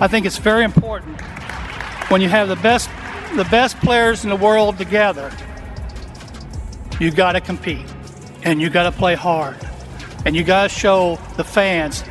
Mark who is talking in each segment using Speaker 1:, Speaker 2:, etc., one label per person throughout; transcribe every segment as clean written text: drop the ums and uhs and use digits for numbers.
Speaker 1: I think it's very important when you have the best players in the world together, you got to compete and you got to play hard and you got to show the fans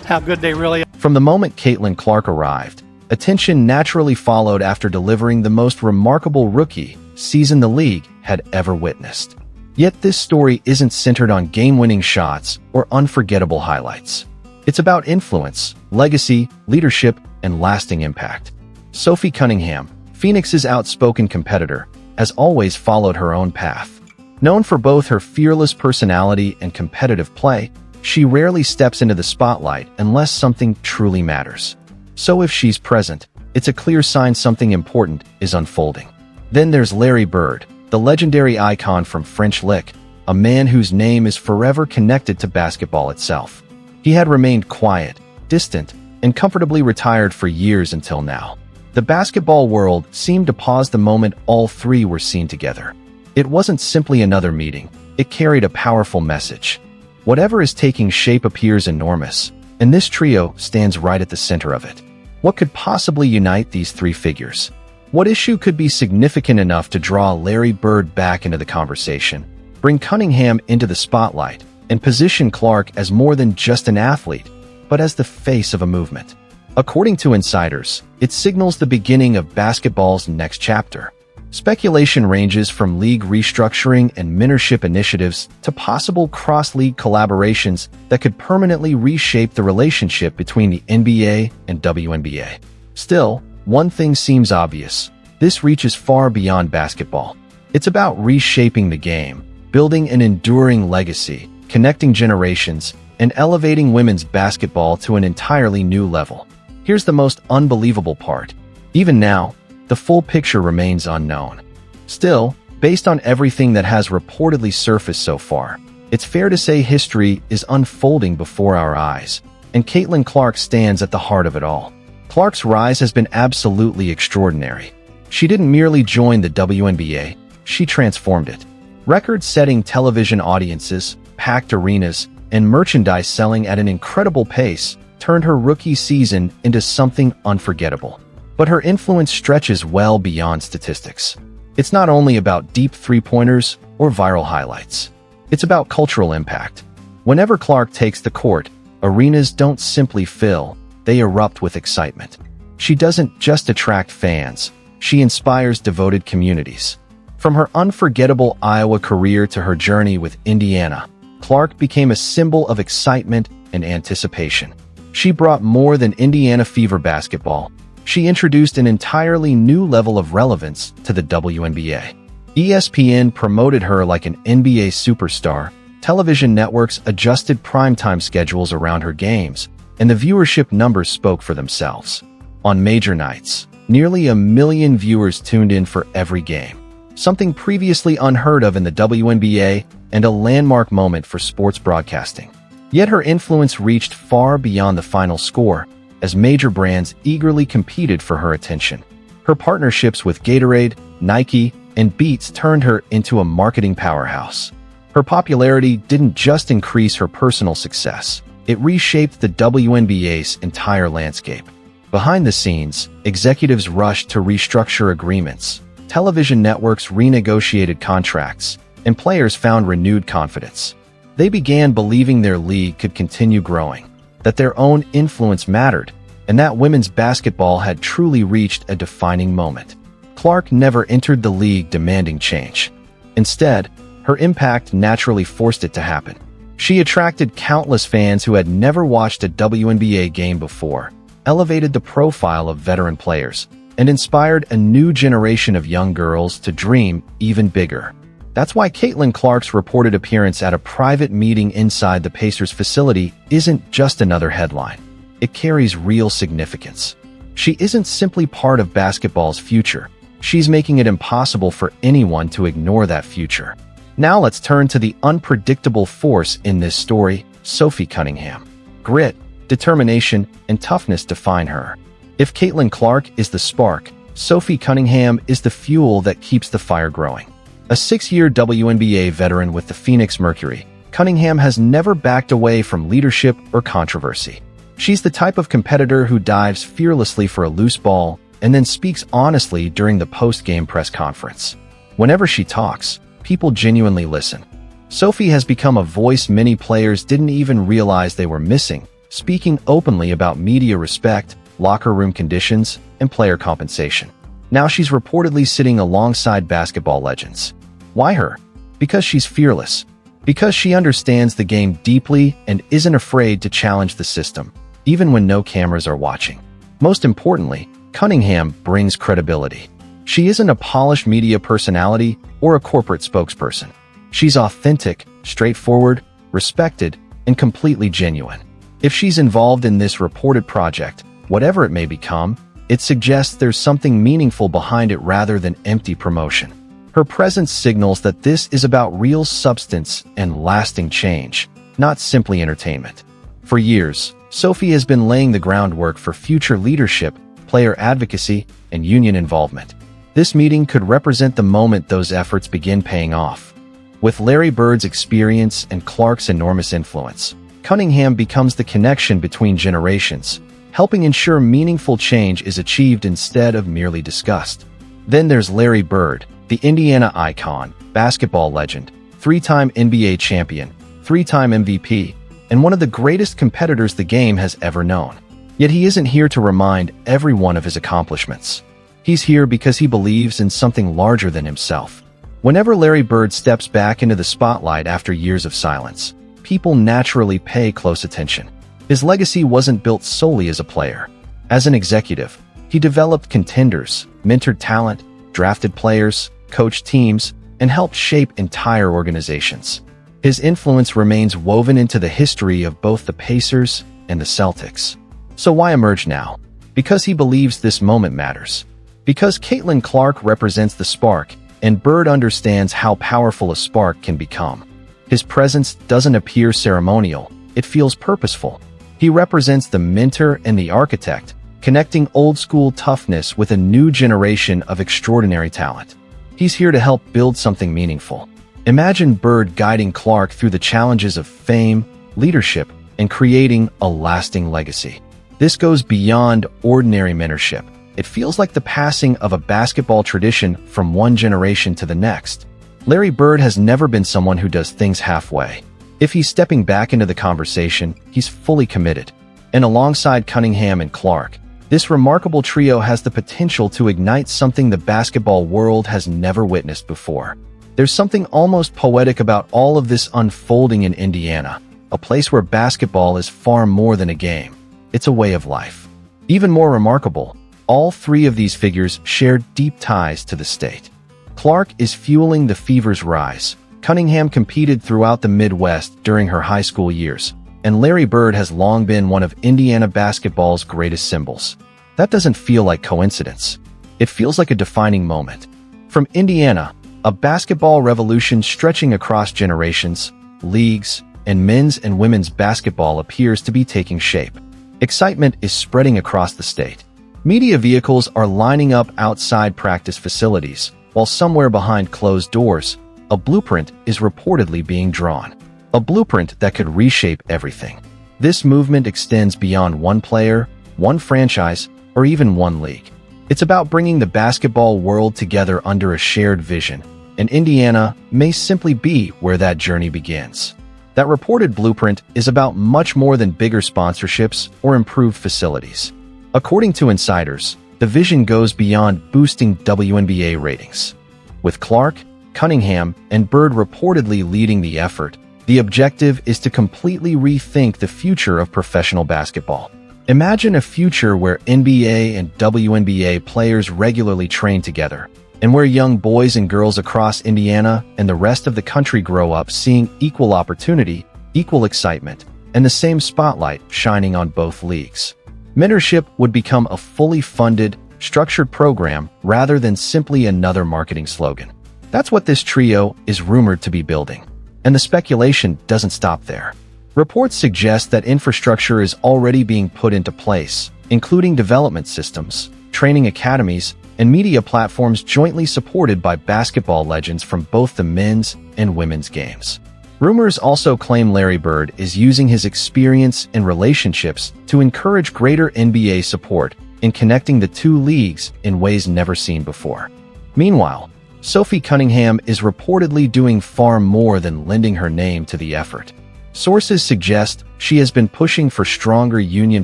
Speaker 1: how good they really are.
Speaker 2: From the moment Caitlin Clark arrived, attention naturally followed after delivering the most remarkable rookie season the league had ever witnessed. Yet this story isn't centered on game-winning shots or unforgettable highlights. It's about influence, legacy, leadership, and lasting impact. Sophie Cunningham, Phoenix's outspoken competitor, has always followed her own path. Known for both her fearless personality and competitive play, she rarely steps into the spotlight unless something truly matters. So if she's present, it's a clear sign something important is unfolding. Then there's Larry Bird, the legendary icon from French Lick, a man whose name is forever connected to basketball itself. He had remained quiet, distant, and comfortably retired for years until now. The basketball world seemed to pause the moment all three were seen together. It wasn't simply another meeting, it carried a powerful message. Whatever is taking shape appears enormous, and this trio stands right at the center of it. What could possibly unite these three figures? What issue could be significant enough to draw Larry Bird back into the conversation, bring Cunningham into the spotlight, and position Clark as more than just an athlete, but as the face of a movement? According to insiders, it signals the beginning of basketball's next chapter. Speculation ranges from league restructuring and mentorship initiatives to possible cross-league collaborations that could permanently reshape the relationship between the NBA and WNBA. Still, one thing seems obvious. This reaches far beyond basketball. It's about reshaping the game, building an enduring legacy, connecting generations, and elevating women's basketball to an entirely new level. Here's the most unbelievable part. Even now, the full picture remains unknown. Still, based on everything that has reportedly surfaced so far, it's fair to say history is unfolding before our eyes, and Caitlin Clark stands at the heart of it all. Clark's rise has been absolutely extraordinary. She didn't merely join the WNBA, she transformed it. Record-setting television audiences, packed arenas, and merchandise selling at an incredible pace turned her rookie season into something unforgettable. But her influence stretches well beyond statistics. It's not only about deep three-pointers or viral highlights. It's about cultural impact. Whenever Clark takes the court, arenas don't simply fill, they erupt with excitement. She doesn't just attract fans, she inspires devoted communities. From her unforgettable Iowa career to her journey with Indiana, Clark became a symbol of excitement and anticipation. She brought more than Indiana Fever basketball. She introduced an entirely new level of relevance to the WNBA. ESPN promoted her like an NBA superstar, television networks adjusted primetime schedules around her games, and the viewership numbers spoke for themselves. On major nights, nearly 1 million viewers tuned in for every game, something previously unheard of in the WNBA and a landmark moment for sports broadcasting. Yet her influence reached far beyond the final score, as major brands eagerly competed for her attention. Her partnerships with Gatorade, Nike, and Beats turned her into a marketing powerhouse. Her popularity didn't just increase her personal success, it reshaped the WNBA's entire landscape. Behind the scenes, executives rushed to restructure agreements, television networks renegotiated contracts, and players found renewed confidence. They began believing their league could continue growing, that their own influence mattered, and that women's basketball had truly reached a defining moment. Clark never entered the league demanding change. Instead, her impact naturally forced it to happen. She attracted countless fans who had never watched a WNBA game before, elevated the profile of veteran players, and inspired a new generation of young girls to dream even bigger. That's why Caitlin Clark's reported appearance at a private meeting inside the Pacers facility isn't just another headline. It carries real significance. She isn't simply part of basketball's future. She's making it impossible for anyone to ignore that future. Now let's turn to the unpredictable force in this story, Sophie Cunningham. Grit, determination, and toughness define her. If Caitlin Clark is the spark, Sophie Cunningham is the fuel that keeps the fire growing. A 6-year WNBA veteran with the Phoenix Mercury, Cunningham has never backed away from leadership or controversy. She's the type of competitor who dives fearlessly for a loose ball and then speaks honestly during the post-game press conference. Whenever she talks, people genuinely listen. Sophie has become a voice many players didn't even realize they were missing, speaking openly about media respect, locker room conditions, and player compensation. Now she's reportedly sitting alongside basketball legends. Why her? Because she's fearless. Because she understands the game deeply and isn't afraid to challenge the system, even when no cameras are watching. Most importantly, Cunningham brings credibility. She isn't a polished media personality or a corporate spokesperson. She's authentic, straightforward, respected, and completely genuine. If she's involved in this reported project, whatever it may become, it suggests there's something meaningful behind it rather than empty promotion. Her presence signals that this is about real substance and lasting change, not simply entertainment. For years, Sophie has been laying the groundwork for future leadership, player advocacy, and union involvement. This meeting could represent the moment those efforts begin paying off. With Larry Bird's experience and Clark's enormous influence, Cunningham becomes the connection between generations, helping ensure meaningful change is achieved instead of merely discussed. Then there's Larry Bird, the Indiana icon, basketball legend, three-time NBA champion, three-time MVP, and one of the greatest competitors the game has ever known. Yet he isn't here to remind everyone of his accomplishments. He's here because he believes in something larger than himself. Whenever Larry Bird steps back into the spotlight after years of silence, people naturally pay close attention. His legacy wasn't built solely as a player. As an executive, he developed contenders, mentored talent, drafted players, coached teams, and helped shape entire organizations. His influence remains woven into the history of both the Pacers and the Celtics. So why emerge now? Because he believes this moment matters. Because Caitlin Clark represents the spark, and Bird understands how powerful a spark can become. His presence doesn't appear ceremonial, it feels purposeful. He represents the mentor and the architect, connecting old-school toughness with a new generation of extraordinary talent. He's here to help build something meaningful. Imagine Bird guiding Clark through the challenges of fame, leadership, and creating a lasting legacy. This goes beyond ordinary mentorship. It feels like the passing of a basketball tradition from one generation to the next. Larry Bird has never been someone who does things halfway. If he's stepping back into the conversation, he's fully committed. And alongside Cunningham and Clark, this remarkable trio has the potential to ignite something the basketball world has never witnessed before. There's something almost poetic about all of this unfolding in Indiana, a place where basketball is far more than a game. It's a way of life. Even more remarkable, all three of these figures share deep ties to the state. Clark is fueling the Fever's rise. Cunningham competed throughout the Midwest during her high school years, and Larry Bird has long been one of Indiana basketball's greatest symbols. That doesn't feel like coincidence. It feels like a defining moment. From Indiana, a basketball revolution stretching across generations, leagues, and men's and women's basketball appears to be taking shape. Excitement is spreading across the state. Media vehicles are lining up outside practice facilities, while somewhere behind closed doors, a blueprint is reportedly being drawn. A blueprint that could reshape everything. This movement extends beyond one player, one franchise, or even one league. It's about bringing the basketball world together under a shared vision, and Indiana may simply be where that journey begins. That reported blueprint is about much more than bigger sponsorships or improved facilities. According to insiders, the vision goes beyond boosting WNBA ratings. With Clark, Cunningham, and Bird reportedly leading the effort, the objective is to completely rethink the future of professional basketball. Imagine a future where NBA and WNBA players regularly train together, and where young boys and girls across Indiana and the rest of the country grow up seeing equal opportunity, equal excitement, and the same spotlight shining on both leagues. Mentorship would become a fully funded, structured program rather than simply another marketing slogan. That's what this trio is rumored to be building. And the speculation doesn't stop there. Reports suggest that infrastructure is already being put into place, including development systems, training academies, and media platforms jointly supported by basketball legends from both the men's and women's games. Rumors also claim Larry Bird is using his experience and relationships to encourage greater NBA support in connecting the two leagues in ways never seen before. Meanwhile, Sophie Cunningham is reportedly doing far more than lending her name to the effort. Sources suggest she has been pushing for stronger union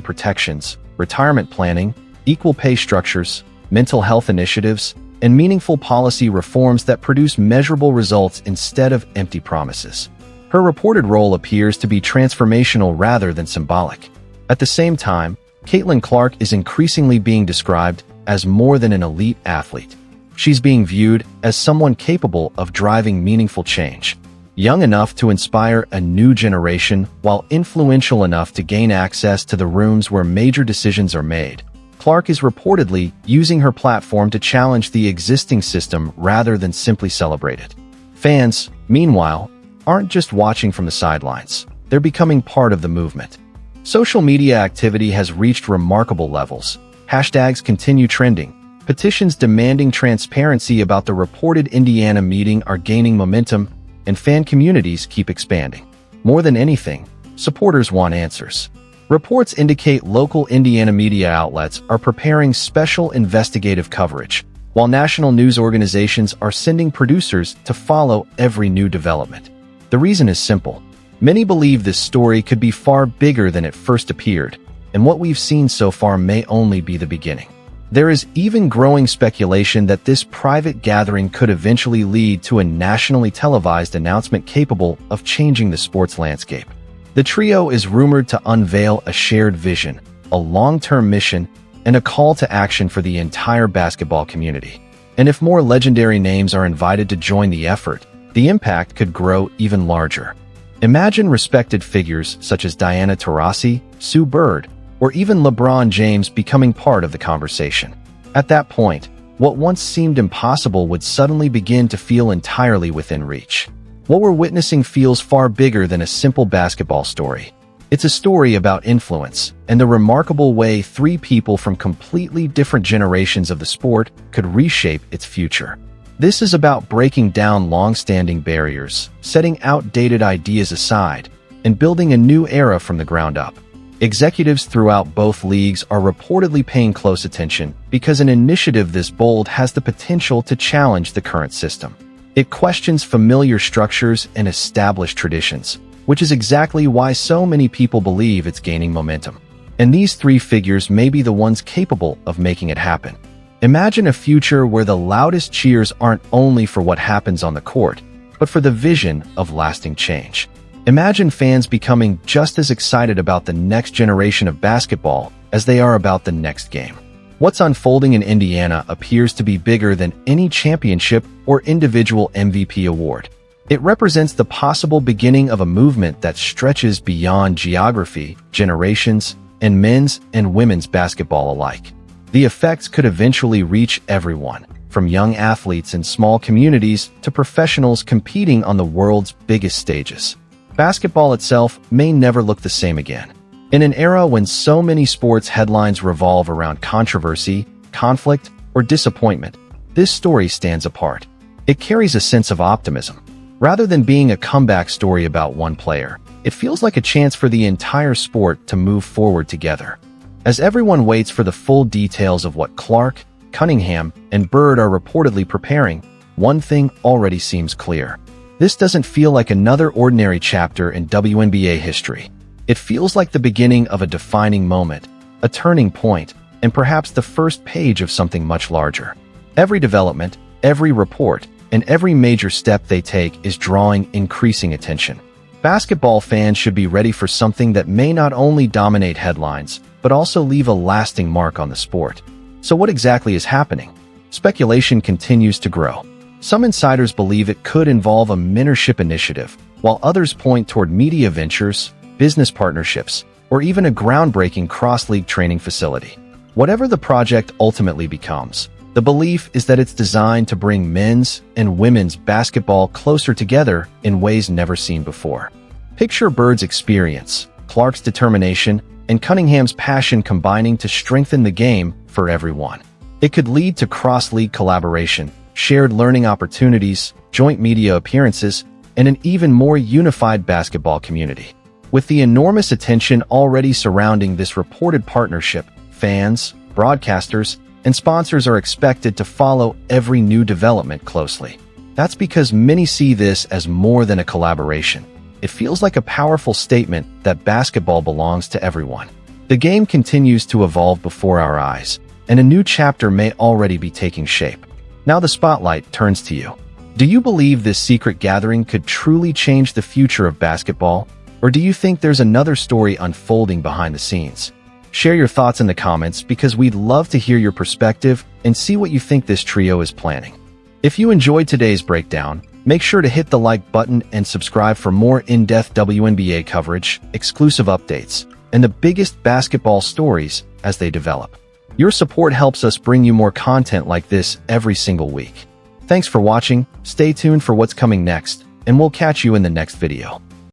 Speaker 2: protections, retirement planning, equal pay structures, mental health initiatives, and meaningful policy reforms that produce measurable results instead of empty promises. Her reported role appears to be transformational rather than symbolic. At the same time, Caitlin Clark is increasingly being described as more than an elite athlete. She's being viewed as someone capable of driving meaningful change. Young enough to inspire a new generation while influential enough to gain access to the rooms where major decisions are made. Clark is reportedly using her platform to challenge the existing system rather than simply celebrate it. Fans, meanwhile, aren't just watching from the sidelines. They're becoming part of the movement. Social media activity has reached remarkable levels. Hashtags continue trending. Petitions demanding transparency about the reported Indiana meeting are gaining momentum, and fan communities keep expanding. More than anything, supporters want answers. Reports indicate local Indiana media outlets are preparing special investigative coverage, while national news organizations are sending producers to follow every new development. The reason is simple. Many believe this story could be far bigger than it first appeared, and what we've seen so far may only be the beginning. There is even growing speculation that this private gathering could eventually lead to a nationally televised announcement capable of changing the sports landscape. The trio is rumored to unveil a shared vision, a long-term mission, and a call to action for the entire basketball community. And if more legendary names are invited to join the effort, the impact could grow even larger. Imagine respected figures such as Diana Taurasi, Sue Bird, or even LeBron James becoming part of the conversation. At that point, what once seemed impossible would suddenly begin to feel entirely within reach. What we're witnessing feels far bigger than a simple basketball story. It's a story about influence and the remarkable way three people from completely different generations of the sport could reshape its future. This is about breaking down long-standing barriers, setting outdated ideas aside, and building a new era from the ground up. Executives throughout both leagues are reportedly paying close attention because an initiative this bold has the potential to challenge the current system. It questions familiar structures and established traditions, which is exactly why so many people believe it's gaining momentum. And these three figures may be the ones capable of making it happen. Imagine a future where the loudest cheers aren't only for what happens on the court, but for the vision of lasting change. Imagine fans becoming just as excited about the next generation of basketball as they are about the next game. What's unfolding in Indiana appears to be bigger than any championship or individual MVP award. It represents the possible beginning of a movement that stretches beyond geography, generations, and men's and women's basketball alike. The effects could eventually reach everyone, from young athletes in small communities to professionals competing on the world's biggest stages. Basketball itself may never look the same again. In an era when so many sports headlines revolve around controversy, conflict, or disappointment, this story stands apart. It carries a sense of optimism. Rather than being a comeback story about one player, it feels like a chance for the entire sport to move forward together. As everyone waits for the full details of what Clark, Cunningham, and Bird are reportedly preparing, one thing already seems clear. This doesn't feel like another ordinary chapter in WNBA history. It feels like the beginning of a defining moment, a turning point, and perhaps the first page of something much larger. Every development, every report, and every major step they take is drawing increasing attention. Basketball fans should be ready for something that may not only dominate headlines, but also leave a lasting mark on the sport. So what exactly is happening? Speculation continues to grow. Some insiders believe it could involve a mentorship initiative, while others point toward media ventures, business partnerships, or even a groundbreaking cross-league training facility. Whatever the project ultimately becomes, the belief is that it's designed to bring men's and women's basketball closer together in ways never seen before. Picture Bird's experience, Clark's determination, and Cunningham's passion combining to strengthen the game for everyone. It could lead to cross-league collaboration, shared learning opportunities, joint media appearances, and an even more unified basketball community. With the enormous attention already surrounding this reported partnership, fans, broadcasters, and sponsors are expected to follow every new development closely. That's because many see this as more than a collaboration. It feels like a powerful statement that basketball belongs to everyone. The game continues to evolve before our eyes, and a new chapter may already be taking shape. Now the spotlight turns to you. Do you believe this secret gathering could truly change the future of basketball? Or do you think there's another story unfolding behind the scenes? Share your thoughts in the comments because we'd love to hear your perspective and see what you think this trio is planning. If you enjoyed today's breakdown, make sure to hit the like button and subscribe for more in-depth WNBA coverage, exclusive updates, and the biggest basketball stories as they develop. Your support helps us bring you more content like this every single week. Thanks for watching, stay tuned for what's coming next, and we'll catch you in the next video.